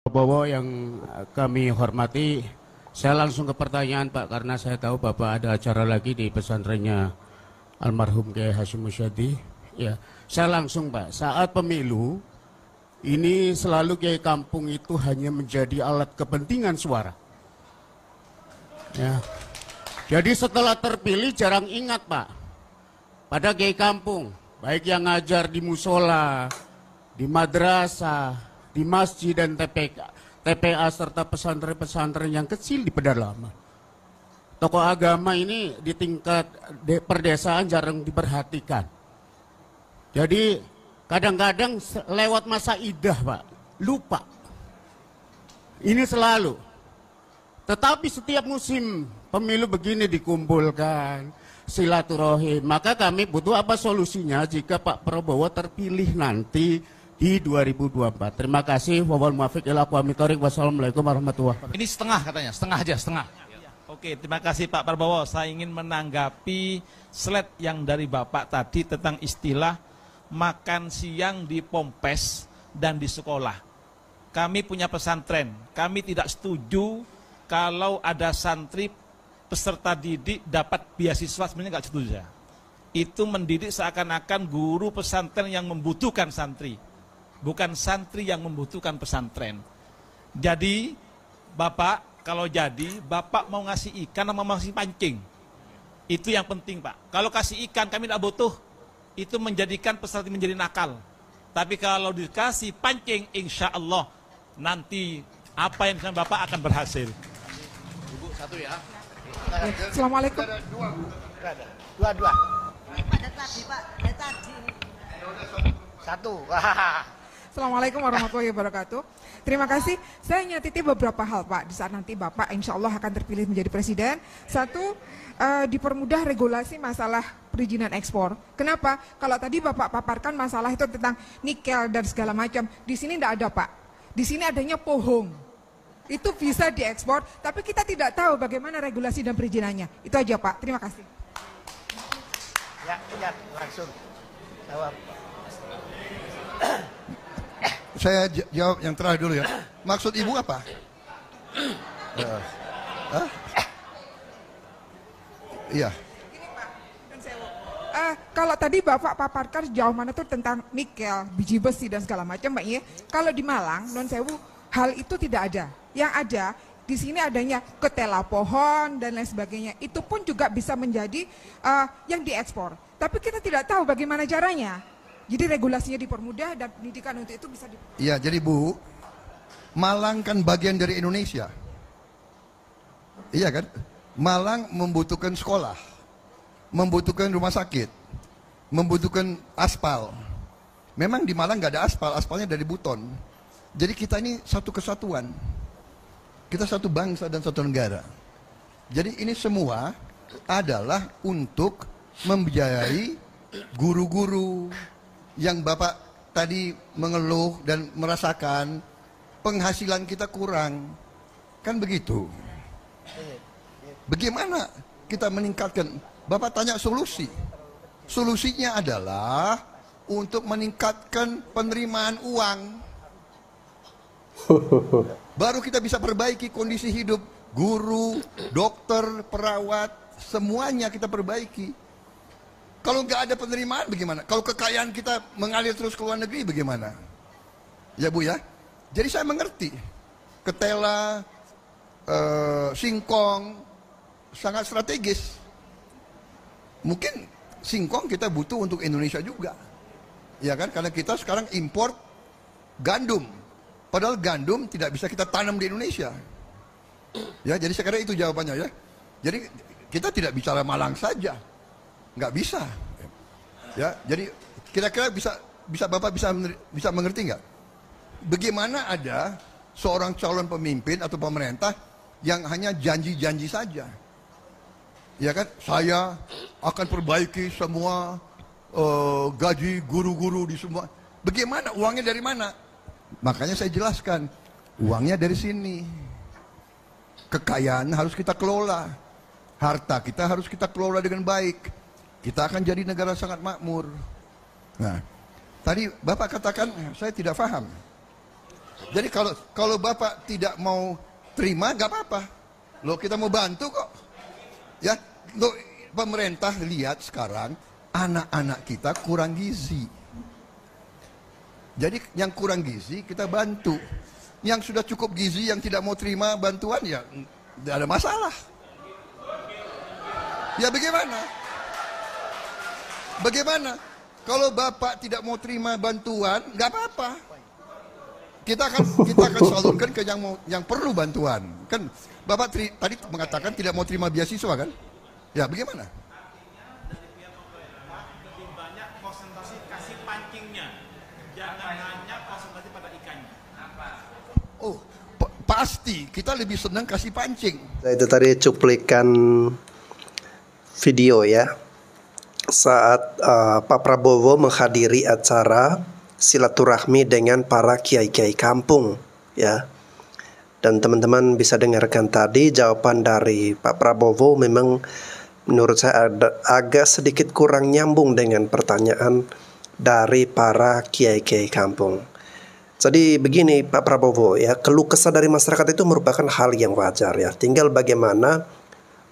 Prabowo yang kami hormati, saya langsung ke pertanyaan Pak, karena saya tahu Bapak ada acara lagi di pesantrennya almarhum Kiai Hasyim Musyadi. Ya, saya langsung Pak, saat pemilu ini selalu Kiai Kampung itu hanya menjadi alat kepentingan suara. Ya. Jadi setelah terpilih jarang ingat Pak, pada Kiai Kampung, baik yang ngajar di musola, di madrasah, di masjid dan TPA serta pesantren-pesantren yang kecil di pedalaman. Tokoh agama ini di tingkat perdesaan jarang diperhatikan. Jadi kadang-kadang lewat masa idah Pak, lupa. Ini selalu. Tetapi setiap musim pemilu begini dikumpulkan, silaturahim. Maka kami butuh apa solusinya jika Pak Prabowo terpilih nanti di 2024. Terima kasih. Wassalamualaikum warahmatullahi wabarakatuh. Ini setengah katanya, setengah aja, setengah. Oke, terima kasih Pak Prabowo. Saya ingin menanggapi slide yang dari Bapak tadi tentang istilah makan siang di Pompes dan di sekolah. Kami punya pesantren, kami tidak setuju kalau ada santri peserta didik dapat beasiswa, sebenarnya nggak setuju. Itu mendidik seakan-akan guru pesantren yang membutuhkan santri, bukan santri yang membutuhkan pesantren. Jadi Bapak, kalau jadi Bapak mau ngasih ikan atau mau ngasih pancing, itu yang penting Pak. Kalau kasih ikan kami tidak butuh, itu menjadikan peserta menjadi nakal. Tapi kalau dikasih pancing, insya Allah nanti apa yang disampaikan Bapak akan berhasil. Ibu satu ya. Assalamualaikum. Dua. Ada tadi Pak, ada tadi. Satu. Assalamualaikum warahmatullahi wabarakatuh. Terima kasih. Saya hanya titip beberapa hal Pak. Di saat nanti Bapak insya Allah akan terpilih menjadi presiden. Satu, dipermudah regulasi masalah perizinan ekspor. Kenapa? Kalau tadi Bapak paparkan masalah itu tentang nikel dan segala macam. Di sini tidak ada Pak. Di sini adanya pohong. Itu bisa diekspor, tapi kita tidak tahu bagaimana regulasi dan perizinannya. Itu aja Pak. Terima kasih. Ya, langsung jawab. Saya jawab yang terakhir dulu ya. Maksud Ibu apa? Iya. Kalau tadi Bapak paparkan sejauh mana tuh tentang nikel, biji besi dan segala macam Mbak Iya. Kalau di Malang, non sewu, hal itu tidak ada. Yang ada di sini adanya ketela pohon dan lain sebagainya. Itu pun juga bisa menjadi yang diekspor. Tapi kita tidak tahu bagaimana caranya. Jadi regulasinya dipermudah dan pendidikan untuk itu bisa Iya, jadi Bu, Malang kan bagian dari Indonesia. Iya kan? Malang membutuhkan sekolah, membutuhkan rumah sakit, membutuhkan aspal. Memang di Malang nggak ada aspal, aspalnya dari Buton. Jadi kita ini satu kesatuan. Kita satu bangsa dan satu negara. Jadi ini semua adalah untuk membiayai guru-guru yang Bapak tadi mengeluh dan merasakan penghasilan kita kurang. Kan begitu. Bagaimana kita meningkatkan? Bapak tanya solusi. Solusinya adalah untuk meningkatkan penerimaan uang. Baru kita bisa perbaiki kondisi hidup guru, dokter, perawat, semuanya kita perbaiki. Kalau nggak ada penerimaan bagaimana? Kalau kekayaan kita mengalir terus ke luar negeri bagaimana? Ya Bu ya. Jadi saya mengerti. Ketela, singkong sangat strategis. Mungkin singkong kita butuh untuk Indonesia juga. Ya kan? Karena kita sekarang import gandum. Padahal gandum tidak bisa kita tanam di Indonesia. Ya, jadi saya kira itu jawabannya ya. Jadi kita tidak bicara Malang saja. Nggak bisa. Ya, jadi kira-kira bisa Bapak bisa mengerti nggak? Bagaimana ada seorang calon pemimpin atau pemerintah yang hanya janji-janji saja? Ya kan, saya akan perbaiki semua gaji guru-guru di semua. Bagaimana? Uangnya dari mana? Makanya saya jelaskan, uangnya dari sini. Kekayaan harus kita kelola. Harta kita harus kita kelola dengan baik. Kita akan jadi negara sangat makmur. Nah, tadi Bapak katakan saya tidak paham. Jadi kalau Bapak tidak mau terima, nggak apa-apa. Loh, kita mau bantu kok. Ya, loh, pemerintah lihat sekarang anak-anak kita kurang gizi. Jadi yang kurang gizi kita bantu. Yang sudah cukup gizi yang tidak mau terima bantuan ya tidak ada masalah. Ya bagaimana? Bagaimana? Kalau Bapak tidak mau terima bantuan, nggak apa-apa. Kita akan salurkan ke yang perlu bantuan. Kan Bapak tadi mengatakan tidak mau terima beasiswa kan? Ya bagaimana? Lebih banyak konsentrasi kasih pancingnya, jangan hanya konsentrasi pada ikannya. Oh, pasti kita lebih senang kasih pancing. Itu tadi cuplikan video ya saat Pak Prabowo menghadiri acara silaturahmi dengan para kiai-kiai kampung ya. Dan teman-teman bisa dengarkan tadi jawaban dari Pak Prabowo memang menurut saya agak sedikit kurang nyambung dengan pertanyaan dari para kiai-kiai kampung. Jadi begini Pak Prabowo ya, keluh kesah dari masyarakat itu merupakan hal yang wajar ya. Tinggal bagaimana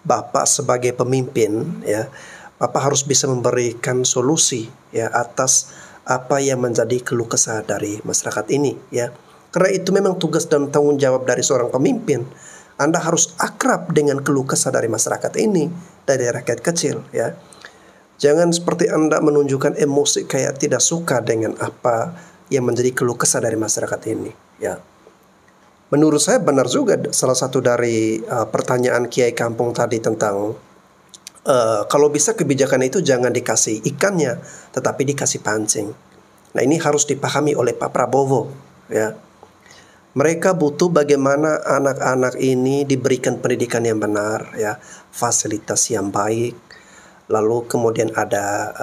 Bapak sebagai pemimpin ya, Bapak harus bisa memberikan solusi ya atas apa yang menjadi keluh kesah dari masyarakat ini ya. Karena itu memang tugas dan tanggung jawab dari seorang pemimpin. Anda harus akrab dengan keluh kesah dari masyarakat ini, dari rakyat kecil ya. Jangan seperti Anda menunjukkan emosi kayak tidak suka dengan apa yang menjadi keluh kesah dari masyarakat ini ya. Menurut saya benar juga salah satu dari pertanyaan kiai kampung tadi tentang kalau bisa kebijakan itu jangan dikasih ikannya tetapi dikasih pancing. Nah ini harus dipahami oleh Pak Prabowo ya. Mereka butuh bagaimana anak-anak ini diberikan pendidikan yang benar ya, fasilitas yang baik. Lalu kemudian ada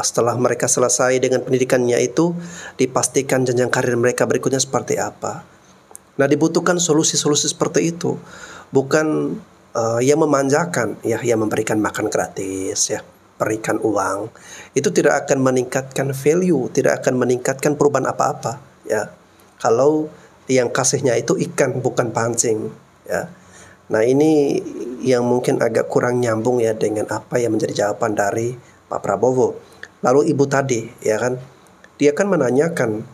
setelah mereka selesai dengan pendidikannya itu dipastikan jenjang karir mereka berikutnya seperti apa. Nah dibutuhkan solusi-solusi seperti itu, bukan yang memanjakan ya, yang memberikan makan gratis ya, berikan uang. Itu tidak akan meningkatkan value, tidak akan meningkatkan perubahan apa-apa ya. Kalau yang kasihnya itu ikan bukan pancing ya. Nah ini yang mungkin agak kurang nyambung ya dengan apa yang menjadi jawaban dari Pak Prabowo. Lalu ibu tadi ya kan, dia kan menanyakan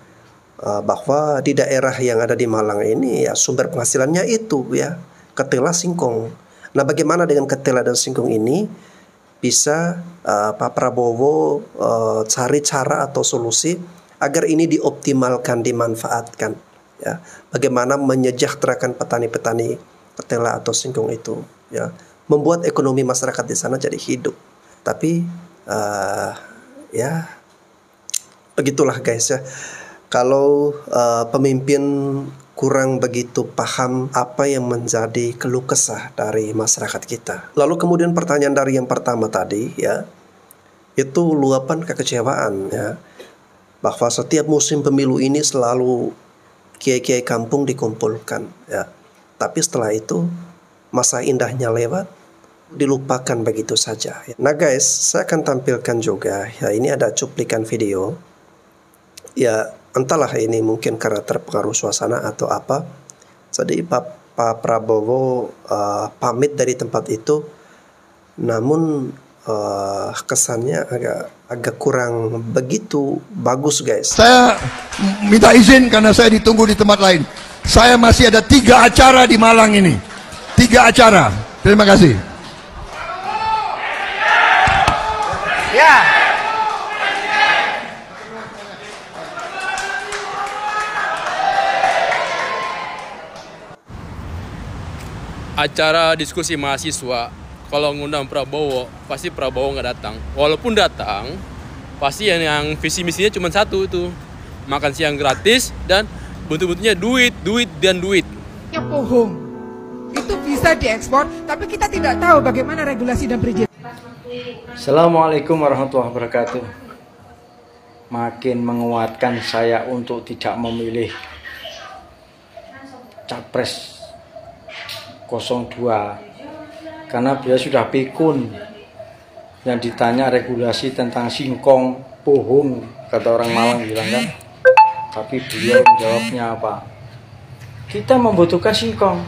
bahwa di daerah yang ada di Malang ini ya sumber penghasilannya itu ya ketela singkong. Nah bagaimana dengan ketela dan singkong ini bisa Pak Prabowo cari cara atau solusi agar ini dioptimalkan, dimanfaatkan ya. Bagaimana menyejahterakan petani-petani ketela atau singkong itu ya, membuat ekonomi masyarakat di sana jadi hidup. Tapi ya begitulah guys ya. Kalau pemimpin kurang begitu paham apa yang menjadi keluh kesah dari masyarakat kita. Lalu kemudian pertanyaan dari yang pertama tadi ya, itu luapan kekecewaan ya, bahwa setiap musim pemilu ini selalu kiai-kiai kampung dikumpulkan ya. Tapi setelah itu masa indahnya lewat, dilupakan begitu saja. Nah guys, saya akan tampilkan juga ya, ini ada cuplikan video. Ya entahlah ini mungkin karena terpengaruh suasana atau apa. Jadi Pak Prabowo pamit dari tempat itu, namun kesannya agak kurang begitu bagus guys. Saya minta izin karena saya ditunggu di tempat lain. Saya masih ada 3 acara di Malang ini. 3 acara. Terima kasih. Ya. Acara diskusi mahasiswa, kalau ngundang Prabowo, pasti Prabowo nggak datang. Walaupun datang, pasti yang visi misinya cuma satu itu, makan siang gratis dan bentuk-bentuknya duit. Yang bohong itu bisa diekspor, tapi kita tidak tahu bagaimana regulasi dan perizinan. Assalamualaikum warahmatullahi wabarakatuh. Makin menguatkan saya untuk tidak memilih Capres 02 karena beliau sudah pikun. Yang ditanya regulasi tentang singkong, bohong kata orang Malang bilang kan. Tapi beliau jawabnya apa? kita membutuhkan singkong.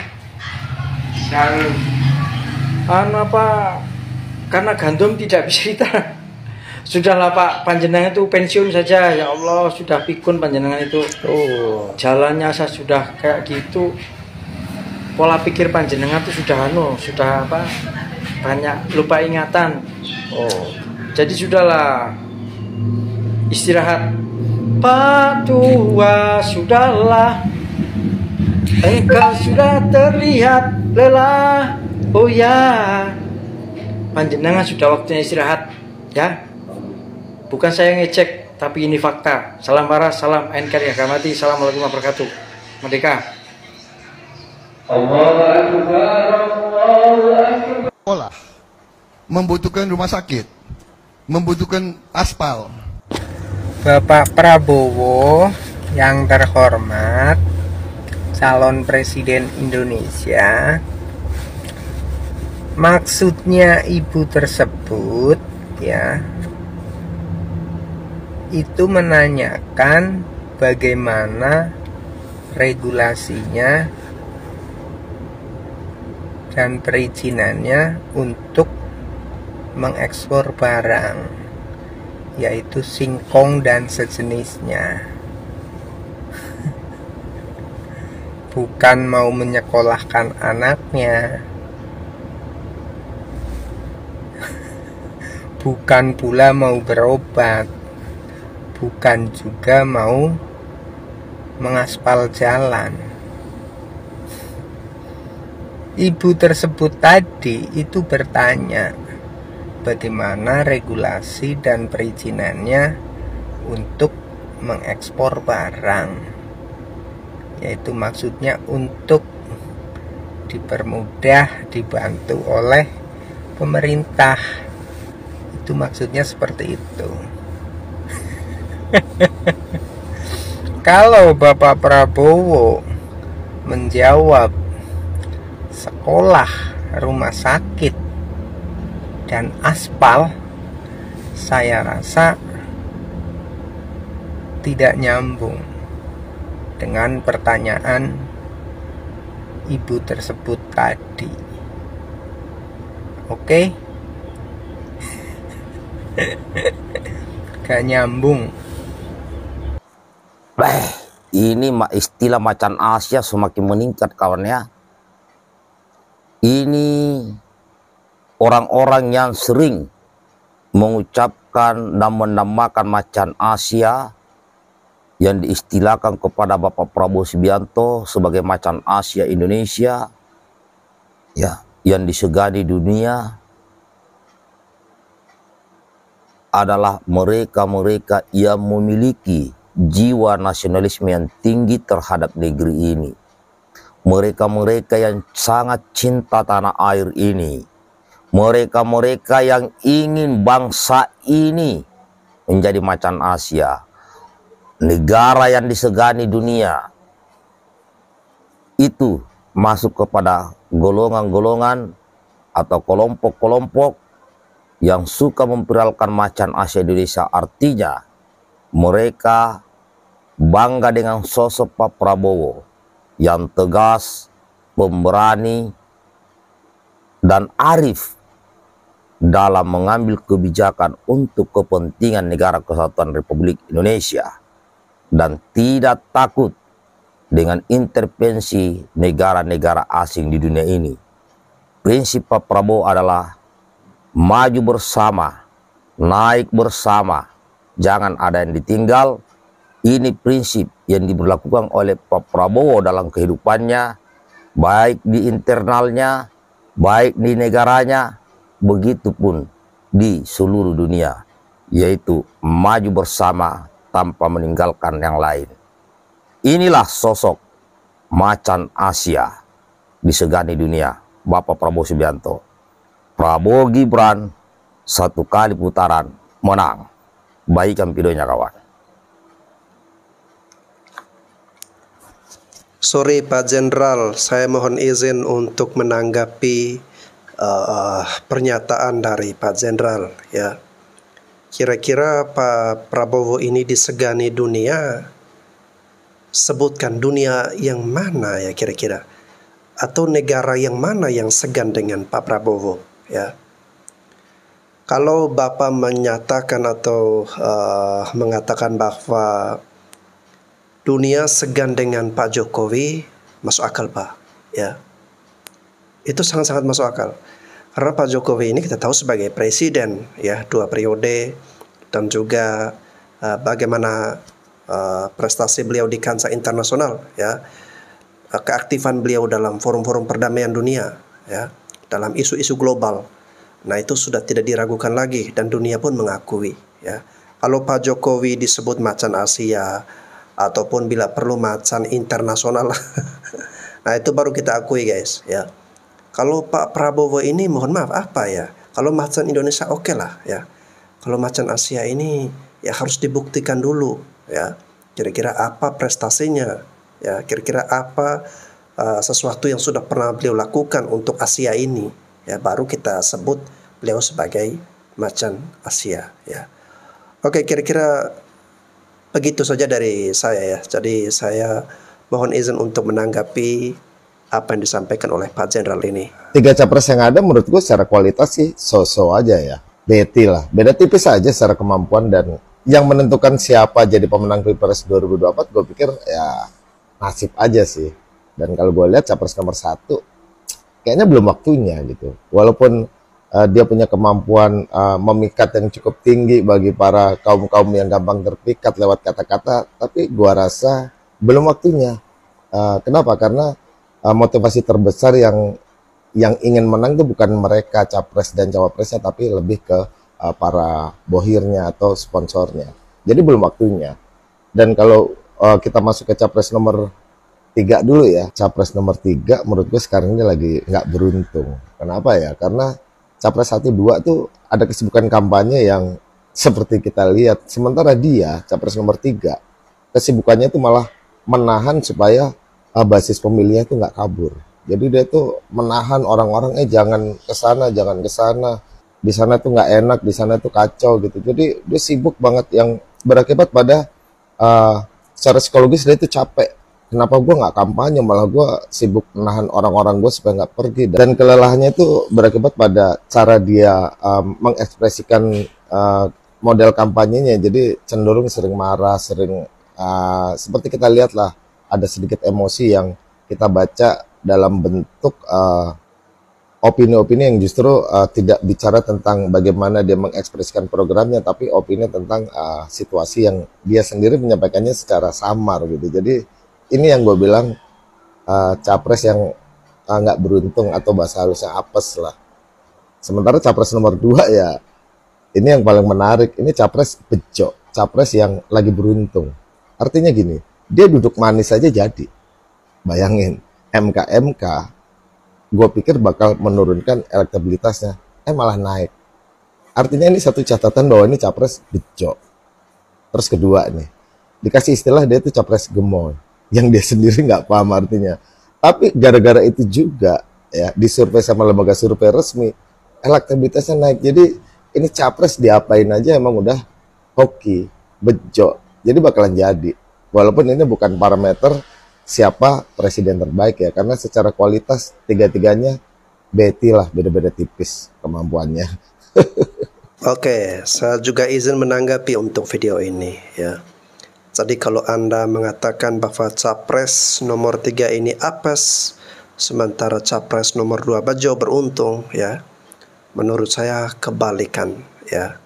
Karena gandum tidak bisa ditanam. Sudahlah Pak, panjenengan itu pensiun saja, ya Allah, sudah pikun panjenengan itu. Jalannya saya sudah kayak gitu. Pola pikir panjenengan itu sudah banyak lupa ingatan. Jadi sudahlah, istirahat. Pak tua, sudahlah, engkau sudah terlihat lelah. Oh ya, panjenengan sudah waktunya istirahat, ya. Bukan saya ngecek, tapi ini fakta. Salam waras, salam NKRI Agamati. Assalamualaikum warahmatullahi wabarakatuh. Merdeka. Sekolah membutuhkan rumah sakit, membutuhkan aspal. Bapak Prabowo yang terhormat, calon presiden Indonesia, maksudnya ibu tersebut ya itu menanyakan bagaimana regulasinya dan perizinannya untuk mengekspor barang, yaitu singkong dan sejenisnya. Bukan mau menyekolahkan anaknya, bukan pula mau berobat, bukan juga mau mengaspal jalan. Ibu tersebut tadi itu bertanya bagaimana regulasi dan perizinannya untuk mengekspor barang, yaitu maksudnya untuk dipermudah, dibantu oleh pemerintah. Itu maksudnya seperti itu. Kalau Bapak Prabowo menjawab sekolah, rumah sakit, dan aspal, saya rasa tidak nyambung dengan pertanyaan ibu tersebut tadi. Oke? Gak nyambung. Ini istilah macan Asia semakin meningkat kawan ya. Ini orang-orang yang sering mengucapkan dan menamakan macan Asia yang diistilahkan kepada Bapak Prabowo Subianto sebagai macan Asia Indonesia ya, yang disegani dunia adalah mereka-mereka yang memiliki jiwa nasionalisme yang tinggi terhadap negeri ini. Mereka-mereka yang sangat cinta tanah air ini. Mereka-mereka yang ingin bangsa ini menjadi macan Asia, negara yang disegani dunia. Itu masuk kepada golongan-golongan atau kelompok-kelompok yang suka memviralkan macan Asia Indonesia. Artinya mereka bangga dengan sosok Pak Prabowo yang tegas, pemberani, dan arif dalam mengambil kebijakan untuk kepentingan Negara Kesatuan Republik Indonesia dan tidak takut dengan intervensi negara-negara asing di dunia ini. Prinsip Pak Prabowo adalah maju bersama, naik bersama, jangan ada yang ditinggal. Ini prinsip yang diberlakukan oleh Pak Prabowo dalam kehidupannya, baik di internalnya, baik di negaranya, begitupun di seluruh dunia, yaitu maju bersama tanpa meninggalkan yang lain. Inilah sosok macan Asia disegani dunia, Bapak Prabowo Subianto. Prabowo Gibran, satu kali putaran menang. Baikkan videonya kawan. Sorry Pak Jenderal, saya mohon izin untuk menanggapi pernyataan dari Pak Jenderal ya. Kira-kira Pak Prabowo ini disegani dunia sebutkan dunia yang mana ya kira-kira, atau negara yang mana yang segan dengan Pak Prabowo ya. Kalau Bapak menyatakan atau mengatakan bahwa dunia segan dengan Pak Jokowi, masuk akal Pak ya. Itu sangat-sangat masuk akal. Karena Pak Jokowi ini kita tahu sebagai presiden ya 2 periode, dan juga bagaimana prestasi beliau di kancah internasional ya, keaktifan beliau dalam forum-forum perdamaian dunia ya, dalam isu-isu global. Nah itu sudah tidak diragukan lagi dan dunia pun mengakui ya. Kalau Pak Jokowi disebut macan Asia ataupun bila perlu macan internasional, nah itu baru kita akui guys ya. Kalau Pak Prabowo ini mohon maaf apa ya, kalau macan Indonesia oke lah ya. Kalau macan Asia ini ya harus dibuktikan dulu ya. Kira-kira apa prestasinya ya, kira-kira apa sesuatu yang sudah pernah beliau lakukan untuk Asia ini ya, baru kita sebut beliau sebagai macan Asia ya. Oke, kira-kira begitu saja dari saya ya. Jadi saya mohon izin untuk menanggapi apa yang disampaikan oleh Pak Jenderal ini. 3 capres yang ada menurut gue secara kualitas sih so-so aja ya. Beti lah. Beda tipis aja secara kemampuan, dan yang menentukan siapa jadi pemenang Pilpres 2024 gue pikir ya nasib aja sih. Dan kalau gue lihat capres nomor 1 kayaknya belum waktunya gitu. Walaupun dia punya kemampuan memikat yang cukup tinggi bagi para kaum-kaum yang gampang terpikat lewat kata-kata, tapi gue rasa belum waktunya. Kenapa? Karena motivasi terbesar yang ingin menang itu bukan mereka capres dan cawapresnya, tapi lebih ke para bohirnya atau sponsornya. Jadi belum waktunya. Dan kalau kita masuk ke capres nomor 3 dulu ya, capres nomor 3 menurut gue sekarang ini lagi nggak beruntung. Kenapa ya? Karena capres 1, 2 tuh ada kesibukan kampanye yang seperti kita lihat. Sementara dia, capres nomor 3, kesibukannya itu malah menahan supaya basis pemilihnya itu nggak kabur. Jadi dia tuh menahan orang-orang, jangan kesana, jangan kesana, di sana tuh nggak enak, di sana tuh kacau gitu. Jadi dia sibuk banget, yang berakibat pada secara psikologis dia tuh capek. Kenapa gue nggak kampanye, malah gue sibuk menahan orang-orang gue supaya nggak pergi. Dan kelelahannya itu berakibat pada cara dia mengekspresikan model kampanyenya. Jadi cenderung sering marah, sering seperti kita lihat lah, ada sedikit emosi yang kita baca dalam bentuk opini-opini yang justru tidak bicara tentang bagaimana dia mengekspresikan programnya, tapi opini tentang situasi yang dia sendiri menyampaikannya secara samar gitu. Jadi ini yang gue bilang capres yang nggak beruntung, atau bahasa halusnya apes lah. Sementara capres nomor 2 ya, ini yang paling menarik. Ini capres bejo, capres yang lagi beruntung. Artinya gini, dia duduk manis saja jadi. Bayangin, MK gue pikir bakal menurunkan elektabilitasnya, malah naik. Artinya ini satu catatan bahwa ini capres bejo. Terus kedua nih, dikasih istilah dia itu capres gemoy, yang dia sendiri nggak paham artinya. Tapi gara-gara itu juga ya, disurvei sama lembaga survei resmi, elektabilitasnya naik. Jadi ini capres diapain aja emang udah hoki, bejo. Jadi bakalan jadi. Walaupun ini bukan parameter siapa presiden terbaik ya, karena secara kualitas tiga-tiganya beti lah, beda-beda tipis kemampuannya. Oke, saya juga izin menanggapi untuk video ini ya. Jadi kalau Anda mengatakan bahwa capres nomor 3 ini apes, sementara capres nomor 2 bejo beruntung ya, menurut saya kebalikan ya.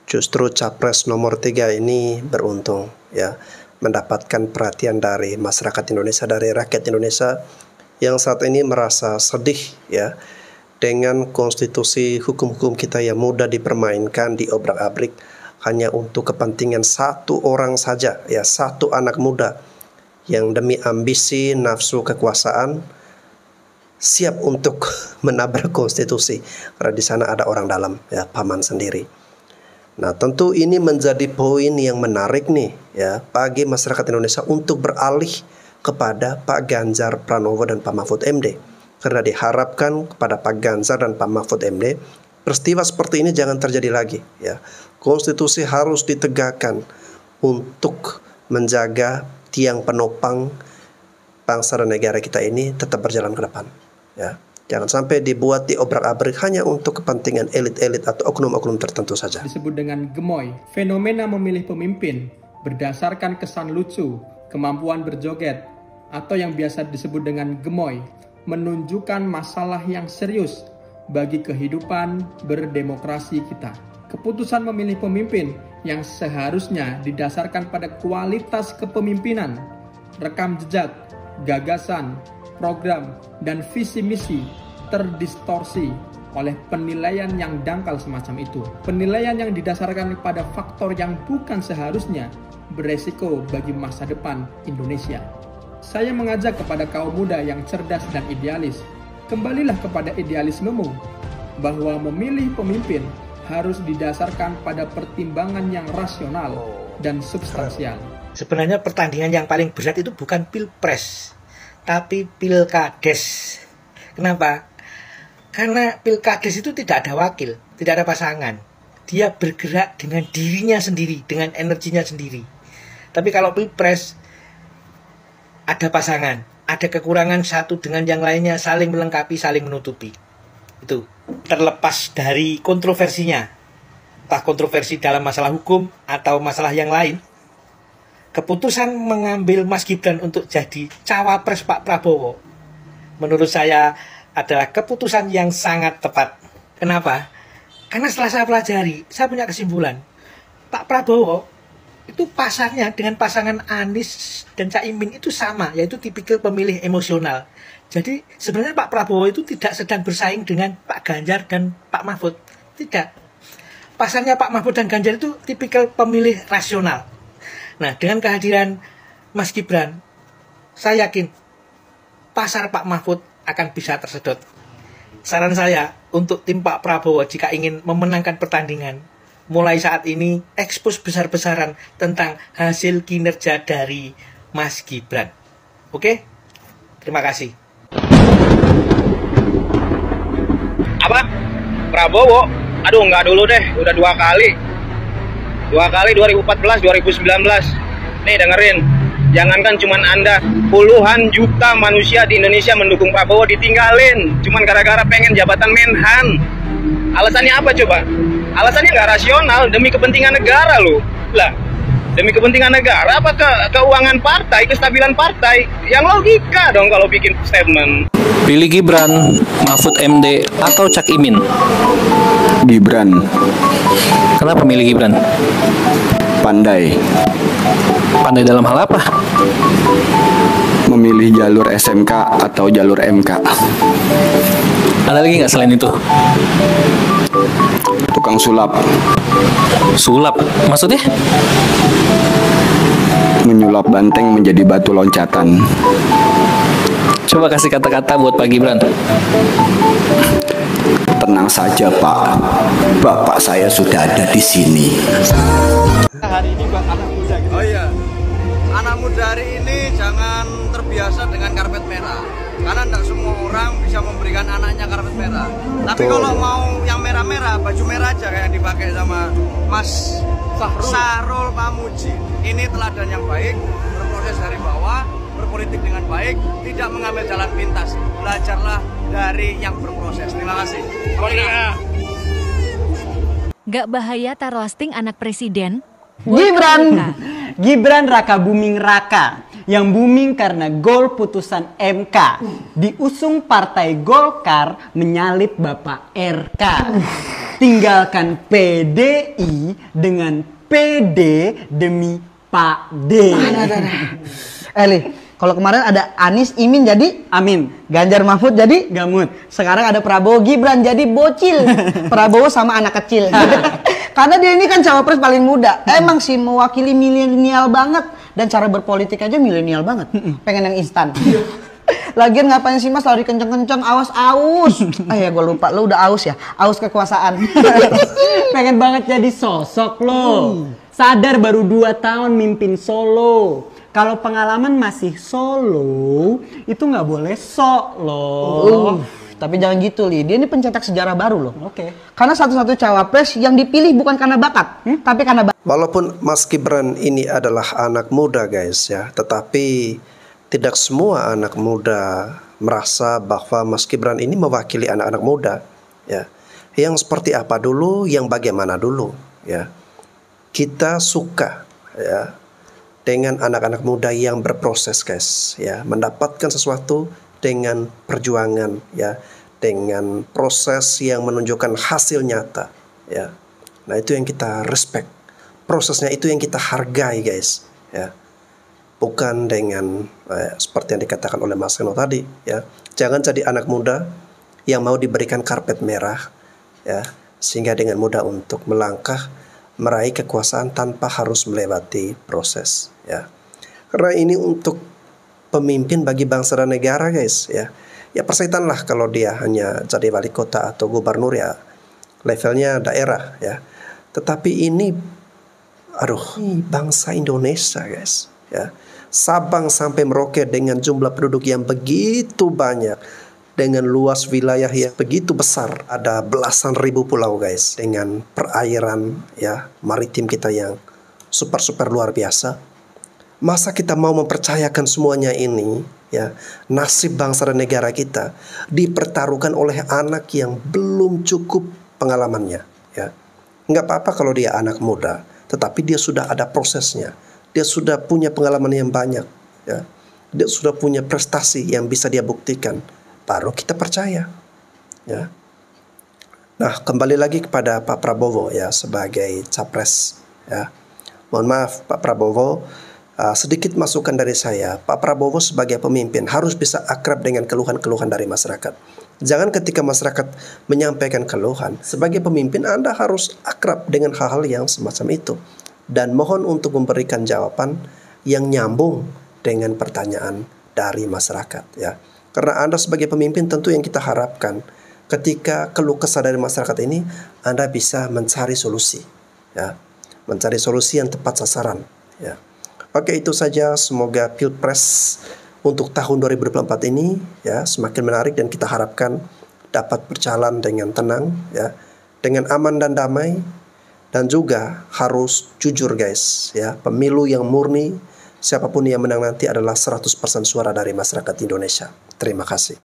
Justru capres nomor 3 ini beruntung ya, mendapatkan perhatian dari masyarakat Indonesia, dari rakyat Indonesia yang saat ini merasa sedih ya dengan konstitusi hukum-hukum kita yang mudah dipermainkan, diobrak-abrik hanya untuk kepentingan satu orang saja ya, satu anak muda yang demi ambisi, nafsu kekuasaan siap untuk menabrak konstitusi, karena di sana ada orang dalam ya, paman sendiri. Nah, tentu ini menjadi poin yang menarik nih ya bagi masyarakat Indonesia untuk beralih kepada Pak Ganjar Pranowo dan Pak Mahfud MD. Karena diharapkan kepada Pak Ganjar dan Pak Mahfud MD, peristiwa seperti ini jangan terjadi lagi ya. Konstitusi harus ditegakkan untuk menjaga tiang penopang bangsa dan negara kita ini tetap berjalan ke depan. Ya, jangan sampai dibuat diobrak-abrik hanya untuk kepentingan elit-elit atau oknum-oknum tertentu saja. Disebut dengan gemoy, fenomena memilih pemimpin berdasarkan kesan lucu, kemampuan berjoget, atau yang biasa disebut dengan gemoy, menunjukkan masalah yang serius bagi kehidupan berdemokrasi kita. Keputusan memilih pemimpin yang seharusnya didasarkan pada kualitas kepemimpinan, rekam jejak, gagasan, program, dan visi misi terdistorsi oleh penilaian yang dangkal semacam itu. Penilaian yang didasarkan pada faktor yang bukan seharusnya beresiko bagi masa depan Indonesia. Saya mengajak kepada kaum muda yang cerdas dan idealis, kembalilah kepada idealismemu, bahwa memilih pemimpin harus didasarkan pada pertimbangan yang rasional dan substansial. Sebenarnya pertandingan yang paling berat itu bukan pilpres, tapi pilkades. Kenapa? Karena pilkades itu tidak ada wakil, tidak ada pasangan. Dia bergerak dengan dirinya sendiri, dengan energinya sendiri. Tapi kalau pilpres, ada pasangan, ada kekurangan satu dengan yang lainnya, saling melengkapi, saling menutupi. Itu terlepas dari kontroversinya, entah kontroversi dalam masalah hukum atau masalah yang lain. Keputusan mengambil Mas Gibran untuk jadi cawapres Pak Prabowo, menurut saya adalah keputusan yang sangat tepat. Kenapa? Karena setelah saya pelajari, saya punya kesimpulan. Pak Prabowo itu pasarnya dengan pasangan Anies dan Caimin itu sama, yaitu tipikal pemilih emosional. Jadi sebenarnya Pak Prabowo itu tidak sedang bersaing dengan Pak Ganjar dan Pak Mahfud. Tidak. Pasarnya Pak Mahfud dan Ganjar itu tipikal pemilih rasional. Nah, dengan kehadiran Mas Gibran, saya yakin pasar Pak Mahfud akan bisa tersedot. Saran saya untuk tim Pak Prabowo jika ingin memenangkan pertandingan, mulai saat ini ekspos besar-besaran tentang hasil kinerja dari Mas Gibran. Oke? Terima kasih. Apa? Prabowo? Aduh, nggak dulu deh, udah 2 kali. 2014, 2019. Nih dengerin, jangankan cuman Anda, puluhan juta manusia di Indonesia mendukung Prabowo ditinggalin cuman gara-gara pengen jabatan Menhan. Alasannya apa coba? Alasannya nggak rasional, demi kepentingan negara loh. Lah, demi kepentingan negara apa keuangan partai, kestabilan partai? Yang logika dong kalau bikin statement. Pilih Gibran, Mahfud MD, atau Cak Imin? Gibran. Kenapa milih Gibran? Pandai. Pandai dalam hal apa? Memilih jalur SMK atau jalur MK. Ada lagi nggak selain itu? Tukang sulap. Sulap? Maksudnya? Menyulap banteng menjadi batu loncatan. Coba kasih kata-kata buat Pak Gibran. Tenang saja Pak, Bapak saya sudah ada di sini. Hari ini buat anak muda gitu. Oh iya, anak muda hari ini jangan terbiasa dengan karpet merah. Karena tidak semua orang bisa memberikan anaknya karpet merah. Tapi kalau mau yang merah-merah, baju merah aja kayak yang dipakai sama Mas Sahrul Pamuji. Ini teladan yang baik, berproses dari bawah, berpolitik dengan baik, tidak mengambil jalan pintas. Belajarlah dari yang berproses. Terima kasih. Gak bahaya tarosting anak presiden? Gibran Raka Buming Raka yang booming karena gol putusan MK, diusung Partai Golkar menyalip Bapak RK. Tinggalkan PDI dengan PD demi Pak D. Eli, kalau kemarin ada Anies Imin jadi Amin, Ganjar Mahfud jadi Gamut. Sekarang ada Prabowo Gibran jadi bocil. Prabowo sama anak kecil. Karena dia ini kan cawapres paling muda. Emang sih mewakili milenial banget, dan cara berpolitik aja milenial banget. Pengen yang instan. Lagian ngapain sih Mas lari kenceng-kenceng, awas aus. Ya gue lupa, lo udah aus ya, aus kekuasaan. Pengen banget jadi sosok lo. Sadar baru 2 tahun mimpin Solo. Kalau pengalaman masih solo, itu nggak boleh sok loh. Tapi jangan gitu, Li. Dia ini pencetak sejarah baru loh. Karena satu-satu cawapres yang dipilih bukan karena bakat, tapi karena Walaupun Mas Gibran ini adalah anak muda guys ya, tetapi tidak semua anak muda merasa bahwa Mas Gibran ini mewakili anak-anak muda ya. Yang seperti apa dulu, yang bagaimana dulu ya. Kita suka ya dengan anak-anak muda yang berproses guys ya, mendapatkan sesuatu dengan perjuangan ya, dengan proses yang menunjukkan hasil nyata ya. Nah itu yang kita respect, prosesnya itu yang kita hargai guys ya, bukan dengan seperti yang dikatakan oleh Mas Reno tadi ya. Jangan jadi anak muda yang mau diberikan karpet merah ya, sehingga dengan mudah untuk melangkah meraih kekuasaan tanpa harus melewati proses ya. Karena ini untuk pemimpin bagi bangsa dan negara guys ya. Ya persetan lah kalau dia hanya jadi wali kota atau gubernur ya, levelnya daerah ya. Tetapi ini bangsa Indonesia guys ya. Sabang sampai Merauke dengan jumlah penduduk yang begitu banyak, dengan luas wilayah yang begitu besar, ada belasan ribu pulau guys, dengan perairan ya maritim kita yang super luar biasa. Masa kita mau mempercayakan semuanya ini ya, nasib bangsa dan negara kita dipertaruhkan oleh anak yang belum cukup pengalamannya ya. Nggak apa-apa kalau dia anak muda, tetapi dia sudah ada prosesnya, dia sudah punya pengalaman yang banyak ya, dia sudah punya prestasi yang bisa dia buktikan, baru kita percaya ya. Nah kembali lagi kepada Pak Prabowo ya sebagai capres ya. Mohon maaf Pak Prabowo, sedikit masukan dari saya. Pak Prabowo sebagai pemimpin harus bisa akrab dengan keluhan-keluhan dari masyarakat. Jangan ketika masyarakat menyampaikan keluhan, sebagai pemimpin Anda harus akrab dengan hal-hal yang semacam itu. Dan mohon untuk memberikan jawaban yang nyambung dengan pertanyaan dari masyarakat ya. Karena Anda sebagai pemimpin tentu yang kita harapkan ketika keluh kesah dari masyarakat ini, Anda bisa mencari solusi ya. Mencari solusi yang tepat sasaran ya. Oke, itu saja. Semoga Pilpres untuk tahun 2024 ini ya semakin menarik dan kita harapkan dapat berjalan dengan tenang ya, dengan aman dan damai, dan juga harus jujur guys ya. Pemilu yang murni, siapapun yang menang nanti adalah 100% suara dari masyarakat Indonesia. Terima kasih.